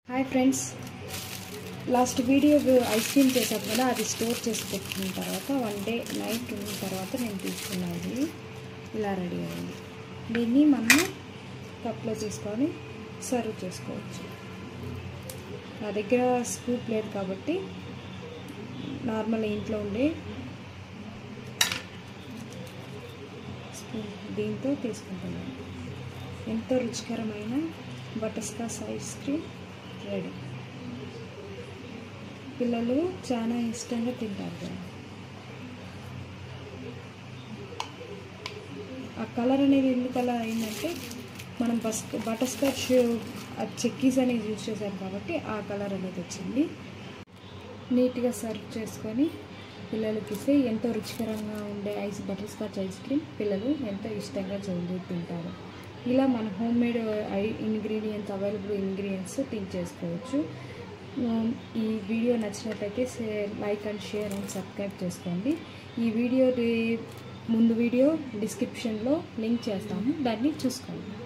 hi friends last video ice cream చేసాను కదా అది స్టోర్ చేసి పెట్టుకున్న తర్వాత వన్ డే నైట్ ఉన్న తర్వాత నేను తీసుకున్నాను ఇలా రెడీ అయింది దీన్ని మనం కప్లో తీసుకొని సర్వ్ చేసుకోవచ్చు నా దగ్గర స్కూప్ లేదు కాబట్టి నార్మల్ ఇంట్లో ఉండే స్పూన్ దీంతో తీసుకుంటున్నాను ఎంతో రుచికరమైన butter scotch ice cream ready పిల్లలు చాలా ఇష్టంగా తింటారు ఆ కలర్ అనేది ఎందుకు అలా అయిందంటే మనం బటర్ స్కాచ్ చెక్కీస్ అనేది యూజ్ చేశాం కాబట్టి ఆ కలర్ అనేది వచ్చింది నీట్గా సర్వ్ చేసుకొని పిల్లలకి ఇస్తే ఎంతో రుచికరంగా ఉండే బటర్ స్కాచ్ ఐస్ క్రీమ్ పిల్లలు ఎంతో ఇష్టంగా తింటారు ఇలా మన home made ingredients available ingredients think చేసుకోవచ్చు ఈ వీడియో నచ్చినట్లయితే like and share and subscribe చేసుకోండి ఈ వీడియో ముందు వీడియో డిస్క్రిప్షన్లో లింక్ చేస్తాము దాన్ని చూసుకోండి